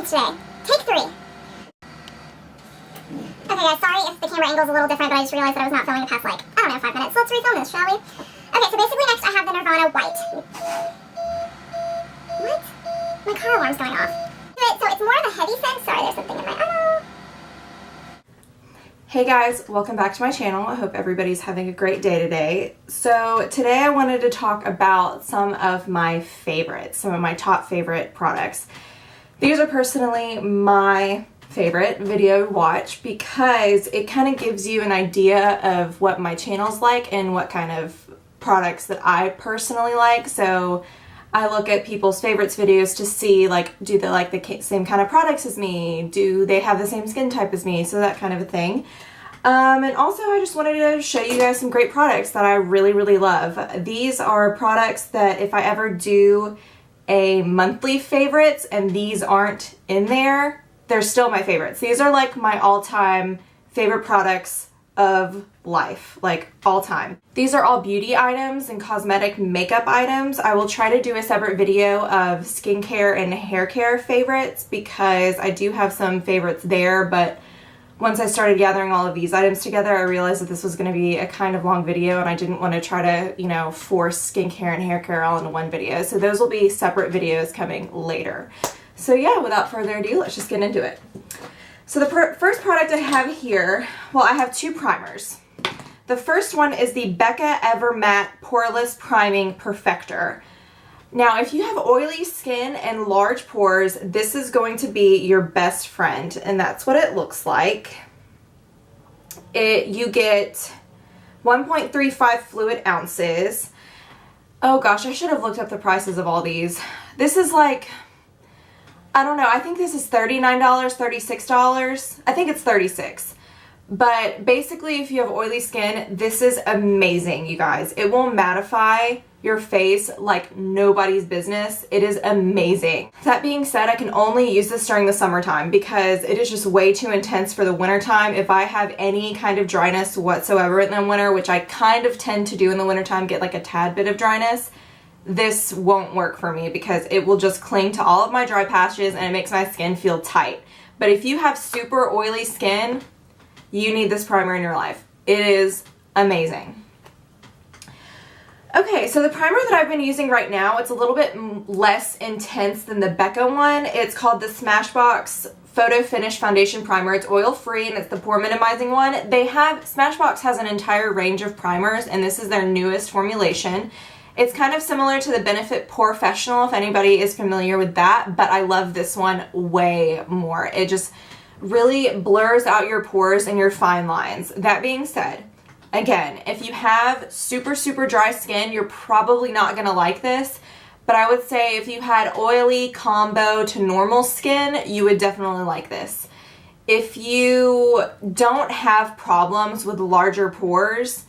questions today. Take 3. Okay guys, sorry if the camera angle is a little different, but I just realized that I was not filming the past, like, I don't know, 5 minutes. So let's refilm this, shall we? Okay, so basically next I have the Nirvana White. What? My car alarm's going off. So it's more of a heavy scent. Sorry, there's something in my eye. Hey guys, welcome back to my channel. I hope everybody's having a great day today. So today I wanted to talk about some of my favorites, some of my top favorite products. These are personally my favorite video to watch because it kind of gives you an idea of what my channel's like and what kind of products that I personally like. So I look at people's favorites videos to see, like, do they like the same kind of products as me? Do they have the same skin type as me? So that kind of a thing. And also I just wanted to show you guys some great products that I really, really love. These are products that if I ever do a monthly favorites and these aren't in there, they're still my favorites. These are like my all-time favorite products of life, like all time. These are all beauty items and cosmetic makeup items. I will try to do a separate video of skincare and hair care favorites because I do have some favorites there, but once I started gathering all of these items together, I realized that this was going to be a kind of long video and I didn't want to try to, you know, force skincare and hair care all into one video. So those will be separate videos coming later. So yeah, without further ado, let's just get into it. So the first product I have here, well, I have 2 primers. The first one is the Becca Ever Matte Poreless Priming Perfector. Now, if you have oily skin and large pores, this is going to be your best friend, and that's what it looks like. You get 1.35 fluid ounces. Oh gosh, I should have looked up the prices of all these. This is like, I don't know, I think this is $39, $36. I think it's $36. But basically, if you have oily skin, this is amazing, you guys. It will mattify your face like nobody's business. It is amazing. That being said, I can only use this during the summertime because it is just way too intense for the wintertime. If I have any kind of dryness whatsoever in the winter, which I kind of tend to do in the wintertime, get like a tad bit of dryness, this won't work for me because it will just cling to all of my dry patches and it makes my skin feel tight. But if you have super oily skin, you need this primer in your life. It is amazing. Okay, so the primer that I've been using right now, it's a little bit less intense than the Becca one. It's called the Smashbox Photo Finish Foundation Primer. It's oil-free and it's the pore minimizing one. Smashbox has an entire range of primers and this is their newest formulation. It's kind of similar to the Benefit Porefessional if anybody is familiar with that, but I love this one way more. It just really blurs out your pores and your fine lines. That being said, again, if you have super, super dry skin, you're probably not gonna like this, but I would say if you had oily combo to normal skin, you would definitely like this. If you don't have problems with larger pores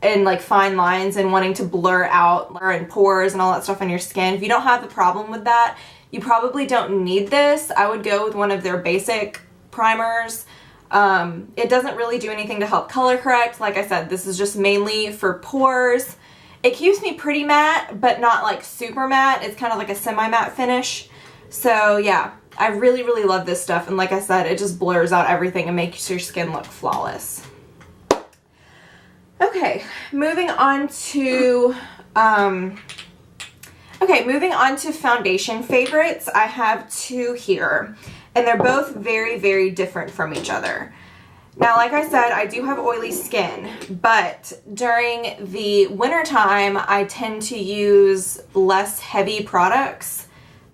and like fine lines and wanting to blur out and pores and all that stuff on your skin, if you don't have the problem with that, you probably don't need this. I would go with one of their basic primers. It doesn't really do anything to help color correct. Like I said, this is just mainly for pores. It keeps me pretty matte, but not like super matte. It's kind of like a semi-matte finish. So yeah, I really, really love this stuff. And like I said, it just blurs out everything and makes your skin look flawless. Okay, moving on to foundation favorites. I have 2 here. And they're both very, very different from each other. Now, like I said, I do have oily skin, but during the wintertime, I tend to use less heavy products.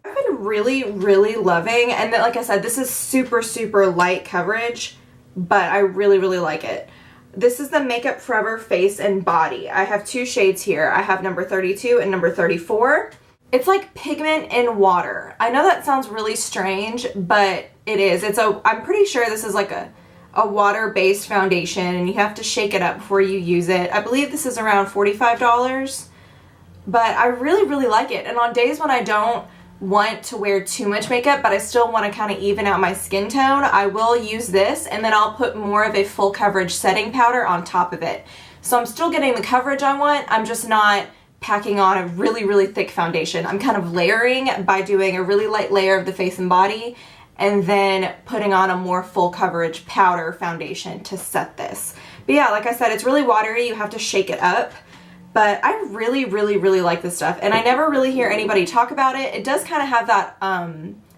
I've been really, really loving, and then, like I said, this is super, super light coverage, but I really, really like it. This is the Makeup Forever Face and Body. I have 2 shades here. I have number 32 and number 34. It's like pigment in water. I know that sounds really strange, but it is. I'm pretty sure this is like a water-based foundation and you have to shake it up before you use it. I believe this is around $45, but I really, really like it. And on days when I don't want to wear too much makeup, but I still want to kind of even out my skin tone, I will use this and then I'll put more of a full coverage setting powder on top of it. So I'm still getting the coverage I want, I'm just not packing on a really, really thick foundation. I'm kind of layering by doing a really light layer of the face and body and then putting on a more full coverage powder foundation to set this. But yeah, like I said, it's really watery. You have to shake it up. But I really, really, really like this stuff. And I never really hear anybody talk about it. It does kind of have that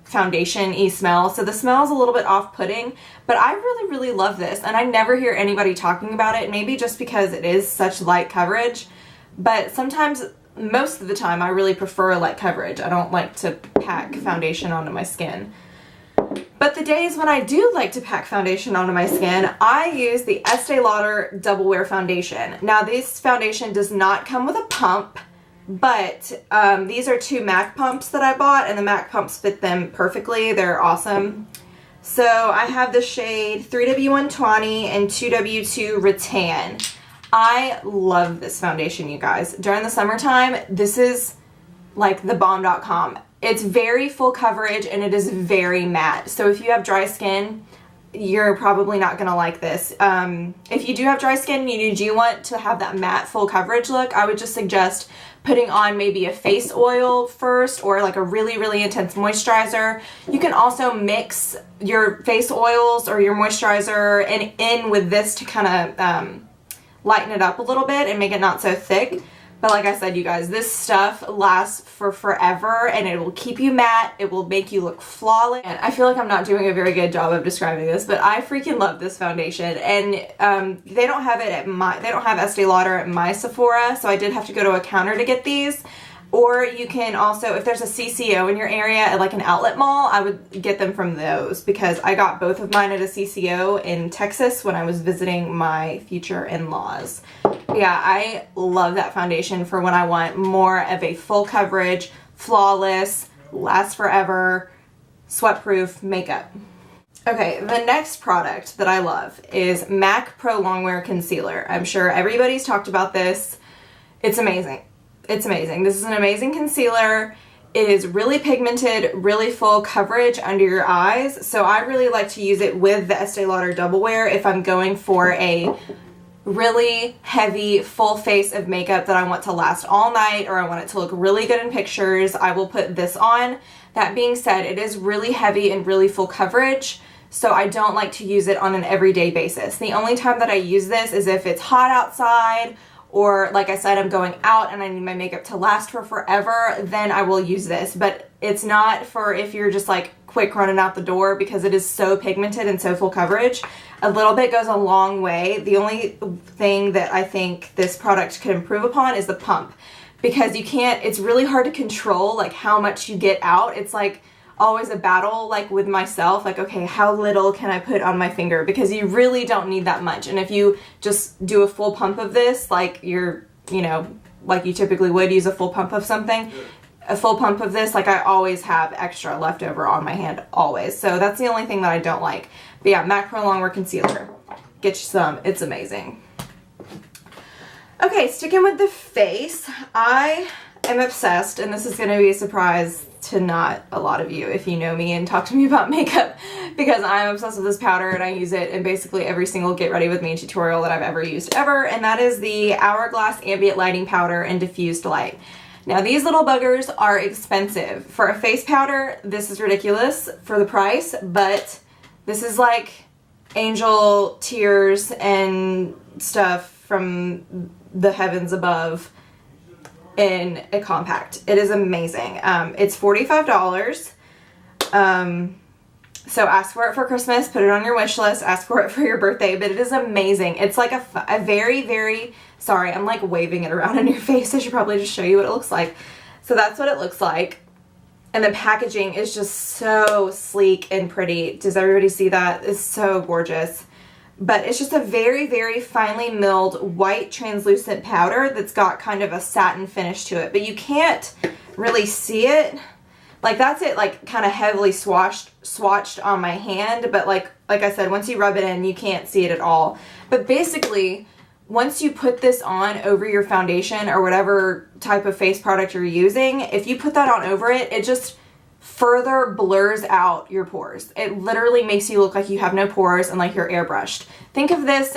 foundation-y smell. So the smell is a little bit off-putting. But I really, really love this. And I never hear anybody talking about it. Maybe just because it is such light coverage. But sometimes, most of the time, I really prefer light coverage. I don't like to pack foundation onto my skin. But the days when I do like to pack foundation onto my skin, I use the Estee Lauder Double Wear Foundation. Now, this foundation does not come with a pump, but these are 2 MAC pumps that I bought, and the MAC pumps fit them perfectly. They're awesome. So I have the shade 3W120 and 2W2 Rattan. I love this foundation, you guys. During the summertime, this is like the bomb.com. It's very full coverage and it is very matte. So if you have dry skin, you're probably not going to like this. If you do have dry skin and you do want to have that matte full coverage look, I would just suggest putting on maybe a face oil first or like a really, really intense moisturizer. You can also mix your face oils or your moisturizer and in with this to kind of lighten it up a little bit and make it not so thick. But like I said, you guys, this stuff lasts for forever and it will keep you matte. It will make you look flawless. And I feel like I'm not doing a very good job of describing this, but I freaking love this foundation. And they don't have it at they don't have Estee Lauder at my Sephora, so I did have to go to a counter to get these. Or you can also, if there's a CCO in your area at like an outlet mall, I would get them from those because I got both of mine at a CCO in Texas when I was visiting my future in-laws. Yeah, I love that foundation for when I want more of a full coverage, flawless, lasts forever, sweat-proof makeup. Okay, the next product that I love is MAC Pro Longwear Concealer. I'm sure everybody's talked about this. It's amazing. It's amazing. This is an amazing concealer. It is really pigmented, really full coverage under your eyes. So I really like to use it with the Estee Lauder Double Wear if I'm going for a really heavy full face of makeup that I want to last all night or I want it to look really good in pictures. I will put this on. That being said, it is really heavy and really full coverage. So I don't like to use it on an everyday basis. The only time that I use this is if it's hot outside or like I said, I'm going out and I need my makeup to last for forever, then I will use this. But it's not for if you're just like quick running out the door because it is so pigmented and so full coverage. A little bit goes a long way. The only thing that I think this product could improve upon is the pump because you can't, it's really hard to control like how much you get out. It's like always a battle like with myself, like okay, how little can I put on my finger because you really don't need that much. And if you just do a full pump of this like you're, you know, like you typically would use a full pump of something, a full pump of this, like I always have extra left over on my hand, always. So that's the only thing that I don't like. But yeah, MAC Pro Longwear Concealer. Get you some, it's amazing. Okay, sticking with the face, I am obsessed, and this is going to be a surprise to not a lot of you if you know me and talk to me about makeup, because I'm obsessed with this powder and I use it in basically every single Get Ready With Me tutorial that I've ever used ever, and that is the Hourglass Ambient Lighting Powder in Diffused Light. Now these little buggers are expensive. For a face powder, this is ridiculous for the price, but this is like angel tears and stuff from the heavens above in a compact. It is amazing. It's $45. So ask for it for Christmas, put it on your wish list, ask for it for your birthday, but it is amazing. It's like a very, very, sorry, I'm like waving it around in your face. I should probably just show you what it looks like. So that's what it looks like. And the packaging is just so sleek and pretty. Does everybody see that? It's so gorgeous. But it's just a very, very finely milled white translucent powder that's got kind of a satin finish to it. But you can't really see it. Like that's it, like kind of heavily swatched on my hand. But like I said, once you rub it in, you can't see it at all. But basically, once you put this on over your foundation or whatever type of face product you're using, if you put that on over it, it just further blurs out your pores. It literally makes you look like you have no pores and like you're airbrushed. Think of this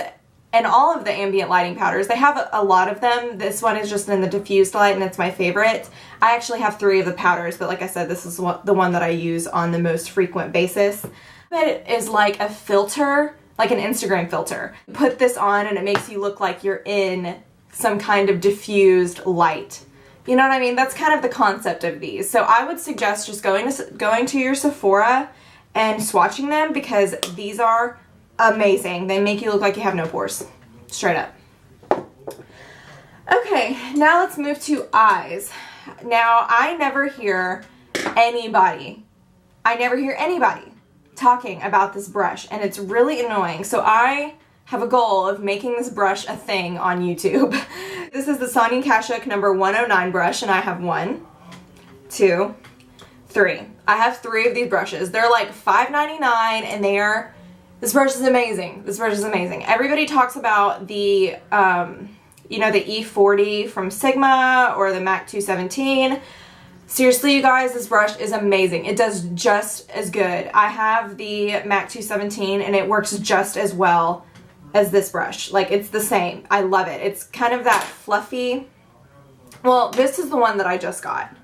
and all of the ambient lighting powders. They have a lot of them. This one is just in the diffused light, and it's my favorite. I actually have 3 of the powders, but like I said, this is the one that I use on the most frequent basis. It is like a filter, like an Instagram filter. You put this on and it makes you look like you're in some kind of diffused light. You know what I mean? That's kind of the concept of these. So I would suggest just going to your Sephora and swatching them, because these are amazing. They make you look like you have no pores. Straight up. Okay, now let's move to eyes. Now, I never hear anybody talking about this brush, and it's really annoying. So I have a goal of making this brush a thing on YouTube. This is the Sonia Kashuk number 109 brush, and I have 1, 2, 3. I have 3 of these brushes. They're like $5.99, and this brush is amazing. This brush is amazing. Everybody talks about the, you know, the E40 from Sigma or the MAC 217. Seriously, you guys, this brush is amazing. It does just as good. I have the MAC 217, and it works just as well as this brush. Like, it's the same. I love it. It's kind of that fluffy. Well, this is the one that I just got.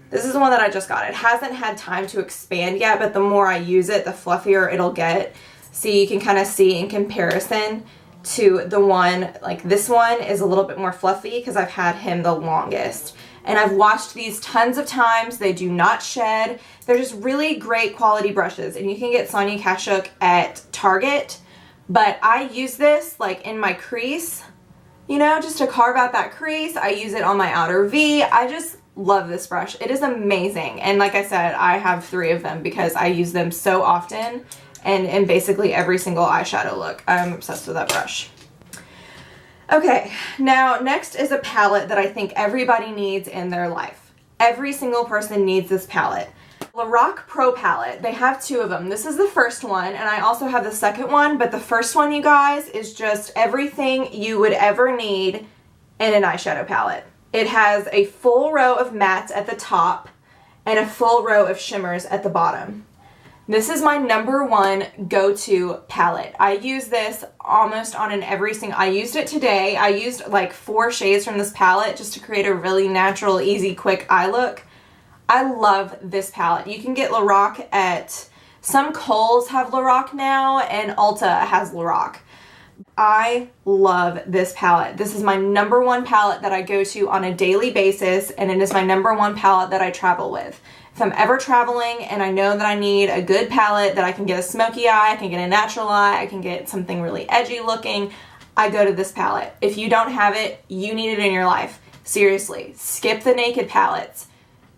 This is the one that I just got. It hasn't had time to expand yet, but the more I use it, the fluffier it'll get. See, you can kind of see in comparison to the one, like this one is a little bit more fluffy because I've had him the longest. And I've washed these tons of times. They do not shed. They're just really great quality brushes. And you can get Sonia Kashuk at Target. But I use this like in my crease, you know, just to carve out that crease. I use it on my outer V. I just love this brush. It is amazing. And like I said, I have 3 of them because I use them so often and in basically every single eyeshadow look. I'm obsessed with that brush. Okay, now next is a palette that I think everybody needs in their life. Every single person needs this palette. Lorac Pro palette. They have 2 of them. This is the first one, and I also have the second one, but the first one, you guys, is just everything you would ever need in an eyeshadow palette. It has a full row of mattes at the top and a full row of shimmers at the bottom. This is my number 1 go-to palette. I use this almost on every single, I used it today. I used like 4 shades from this palette just to create a really natural, easy, quick eye look. I love this palette. You can get Lorac at, some Kohl's have Lorac now, and Ulta has Lorac. I love this palette. This is my number 1 palette that I go to on a daily basis, and it is my number 1 palette that I travel with. If I'm ever traveling and I know that I need a good palette, that I can get a smoky eye, I can get a natural eye, I can get something really edgy looking, I go to this palette. If you don't have it, you need it in your life. Seriously, skip the Naked palettes.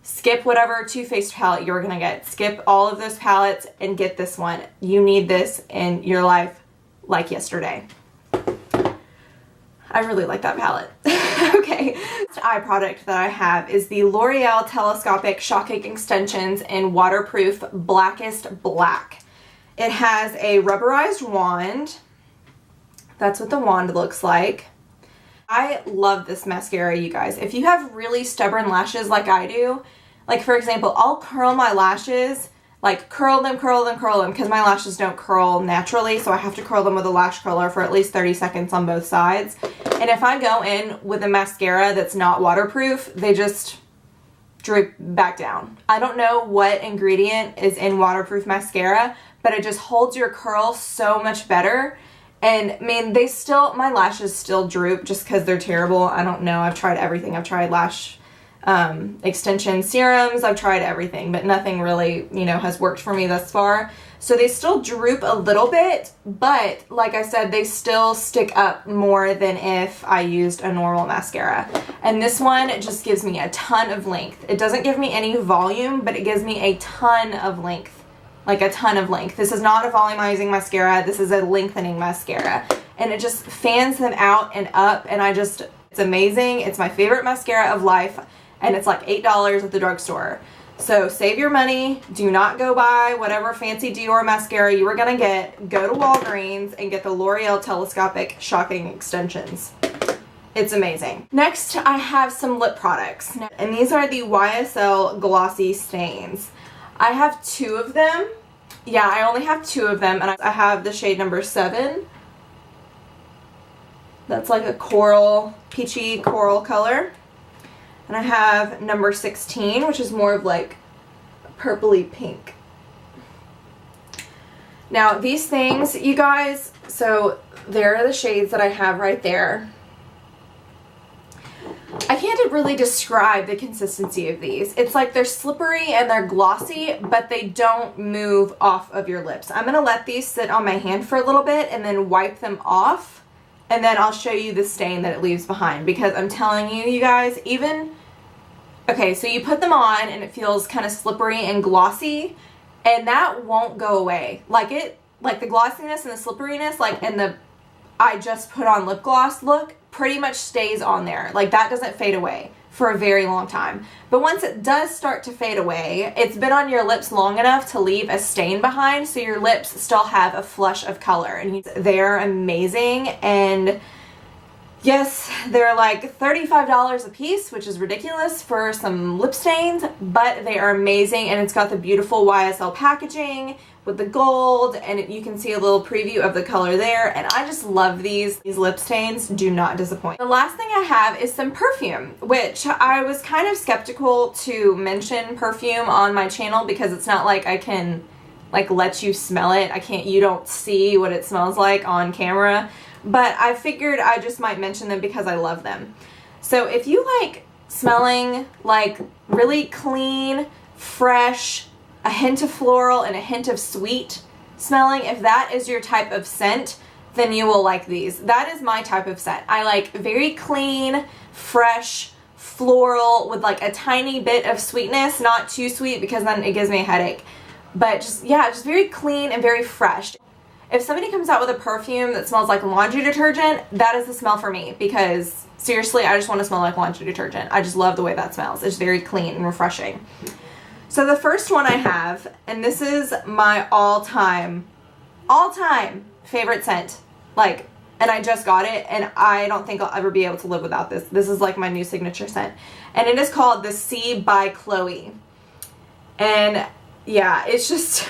Skip whatever Too Faced palette you're gonna get. Skip all of those palettes and get this one. You need this in your life like yesterday. I really like that palette. Okay, next eye product that I have is the Loreal Telescopic Shocking Extensions in Waterproof Blackest Black. It has a rubberized wand. That's what the wand looks like. I love this mascara, you guys. If you have really stubborn lashes like I do, like for example, I'll curl my lashes, like curl them, because my lashes don't curl naturally, so I have to curl them with a lash curler for at least 30 seconds on both sides. And if I go in with a mascara that's not waterproof, they just droop back down. I don't know what ingredient is in waterproof mascara, but it just holds your curl so much better. And I mean, my lashes still droop just because they're terrible. I don't know. I've tried everything. I've tried lash extension serums. I've tried everything, but nothing really, you know, has worked for me thus far. So they still droop a little bit, but like I said, they still stick up more than if I used a normal mascara. And this one just gives me a ton of length. It doesn't give me any volume, but it gives me a ton of length. Like a ton of length. This is not a volumizing mascara. This is a lengthening mascara. And it just fans them out and up, and it's amazing. It's my favorite mascara of life, and it's like $8 at the drugstore. So save your money. Do not go buy whatever fancy Dior mascara you were gonna get. Go to Walgreens and get the L'Oreal Telescopic Shocking Extensions. It's amazing. Next, I have some lip products, and these are the YSL Glossy Stains. I have 2 of them. Yeah, I only have 2 of them, and I have the shade number 7 That's like a coral, peachy coral color. And I have number 16, which is more of like purpley pink. Now these things, you guys, so there are the shades that I have right there. I can't really describe the consistency of these. It's like they're slippery and they're glossy, but they don't move off of your lips. I'm going to let these sit on my hand for a little bit and then wipe them off. And then I'll show you the stain that it leaves behind, because I'm telling you, you guys, even, okay, so you put them on and it feels kind of slippery and glossy, and that won't go away. Like the glossiness and the slipperiness, like, and the I just put on lip gloss look pretty much stays on there. Like, that doesn't fade away for a very long time. But once it does start to fade away, it's been on your lips long enough to leave a stain behind, so your lips still have a flush of color. And they're amazing. And yes, they're like $35 a piece, which is ridiculous for some lip stains, but they are amazing. And it's got the beautiful YSL packaging with the gold, and you can see a little preview of the color there, and I just love these. These lip stains do not disappoint. The last thing I have is some perfume, which I was kind of skeptical to mention perfume on my channel, because it's not like I can like let you smell it. You don't see what it smells like on camera, but I figured I just might mention them because I love them. So if you like smelling like really clean, fresh, a hint of floral and a hint of sweet smelling, if that is your type of scent, then you will like these. That is my type of scent. I like very clean, fresh, floral with like a tiny bit of sweetness, not too sweet because then it gives me a headache. But just, yeah, just very clean and very fresh. If somebody comes out with a perfume that smells like laundry detergent, that is the smell for me, because seriously, I just want to smell like laundry detergent. I just love the way that smells. It's very clean and refreshing. So the first one I have, and this is my all-time favorite scent, like, and I just got it, and I don't think I'll ever be able to live without this. This is like my new signature scent, and it is called the Sea by Chloe. And yeah, it's just,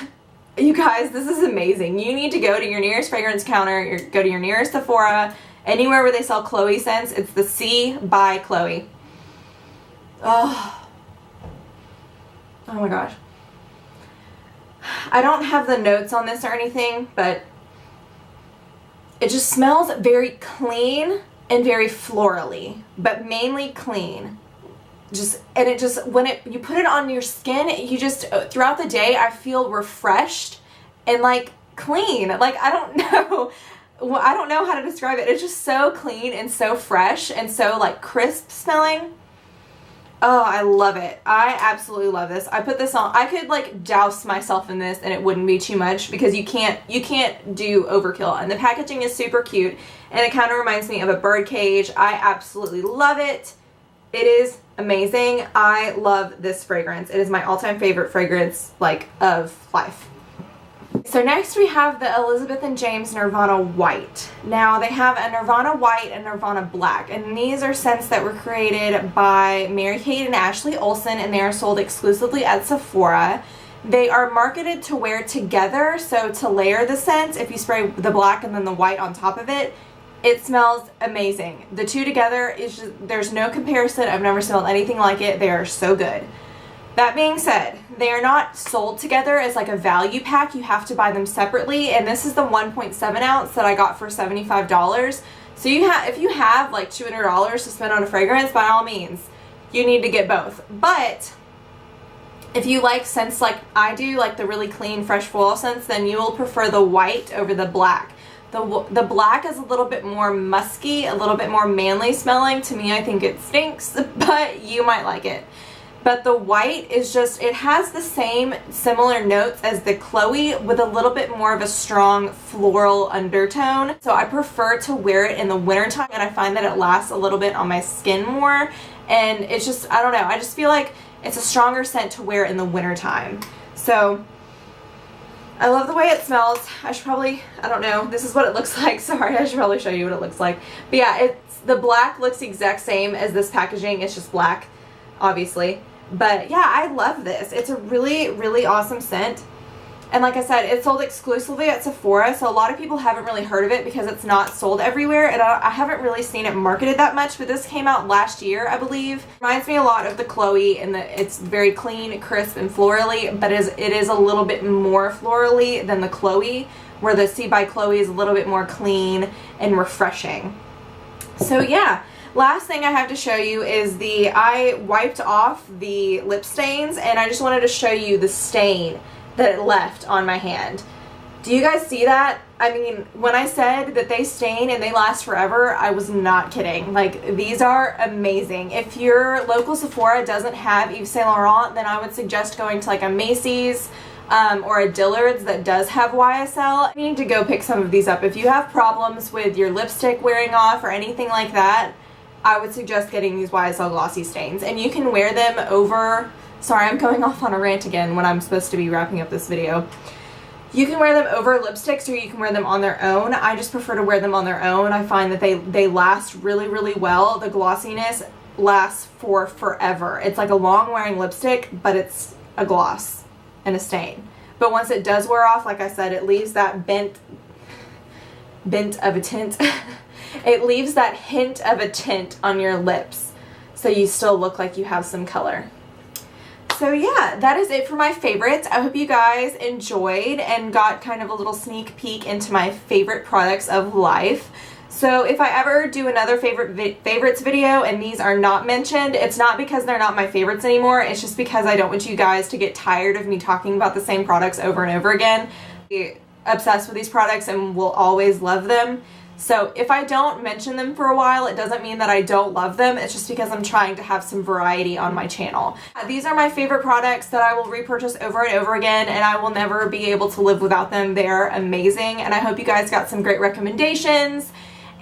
you guys, this is amazing. You need to go to your nearest fragrance counter, go to your nearest Sephora, anywhere where they sell Chloe scents. It's the Sea by Chloe. Oh my gosh. I don't have the notes on this or anything, but it just smells very clean and very florally, but mainly clean. And it just, when you put it on your skin, you just, throughout the day, I feel refreshed and like clean. Like, I don't know how to describe it. It's just so clean and so fresh and so like crisp smelling. Oh, I love it. I absolutely love this. I put this on. I could like douse myself in this and it wouldn't be too much, because you can't do overkill. And the packaging is super cute, and it kind of reminds me of a bird cage. I absolutely love it. It is amazing. I love this fragrance. It is my all-time favorite fragrance, like, of life. So next we have the Elizabeth & James Nirvana White. Now they have a Nirvana White and Nirvana Black, and these are scents that were created by Mary-Kate and Ashley Olsen, and they are sold exclusively at Sephora. They are marketed to wear together, so to layer the scents, if you spray the black and then the white on top of it, it smells amazing. The two together is just, there's no comparison. I've never smelled anything like it. They are so good. That being said, they are not sold together as like a value pack. You have to buy them separately, and this is the 1.7 ounce that I got for $75. So if you have like $200 to spend on a fragrance, by all means, you need to get both. But if you like scents like I do, like the really clean, fresh floral scents, then you will prefer the white over the black. The black is a little bit more musky, a little bit more manly smelling. To me, I think it stinks, but you might like it. But the white is just, it has the same similar notes as the Chloe with a little bit more of a strong floral undertone. So I prefer to wear it in the wintertime, and I find that it lasts a little bit on my skin more. And it's just, I don't know, I just feel like it's a stronger scent to wear in the wintertime. So I love the way it smells. I should probably, I don't know, this is what it looks like. Sorry, I should probably show you what it looks like. But yeah, the black looks the exact same as this packaging. It's just black, obviously. But yeah, I love this. It's a really, really awesome scent. And like I said, it's sold exclusively at Sephora, so a lot of people haven't really heard of it because it's not sold everywhere, and I haven't really seen it marketed that much, but this came out last year, I believe. Reminds me a lot of the Chloe in that it's very clean, crisp, and florally, but it is a little bit more florally than the Chloe, where the C by Chloe is a little bit more clean and refreshing. So yeah. Last thing I have to show you is I wiped off the lip stains, and I just wanted to show you the stain that it left on my hand. Do you guys see that? I mean, when I said that they stain and they last forever, I was not kidding. Like, these are amazing. If your local Sephora doesn't have Yves Saint Laurent, then I would suggest going to like a Macy's or a Dillard's that does have YSL. You need to go pick some of these up. If you have problems with your lipstick wearing off or anything like that, I would suggest getting these YSL glossy stains. And you can wear them over... Sorry, I'm going off on a rant again when I'm supposed to be wrapping up this video. You can wear them over lipsticks, or you can wear them on their own. I just prefer to wear them on their own. I find that they last really, really well. The glossiness lasts for forever. It's like a long wearing lipstick, but it's a gloss and a stain. But once it does wear off, like I said, it leaves that bent of a tint. It leaves that hint of a tint on your lips, so you still look like you have some color. So yeah, that is it for my favorites. I hope you guys enjoyed and got kind of a little sneak peek into my favorite products of life. So if I ever do another favorites video and these are not mentioned, it's not because they're not my favorites anymore. It's just because I don't want you guys to get tired of me talking about the same products over and over again. I'm obsessed with these products and will always love them. So if I don't mention them for a while, it doesn't mean that I don't love them. It's just because I'm trying to have some variety on my channel. These are my favorite products that I will repurchase over and over again, and I will never be able to live without them. They're amazing, and I hope you guys got some great recommendations.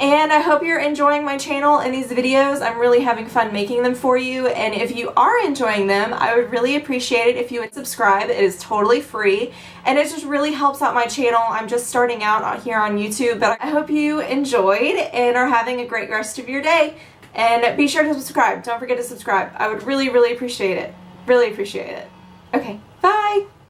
And I hope you're enjoying my channel and these videos. I'm really having fun making them for you, and if you are enjoying them, I would really appreciate it if you would subscribe. It is totally free, and it just really helps out my channel. I'm just starting out here on YouTube, but I hope you enjoyed and are having a great rest of your day. And be sure to subscribe. Don't forget to subscribe. I would really, really appreciate it. Really appreciate it. Okay, bye!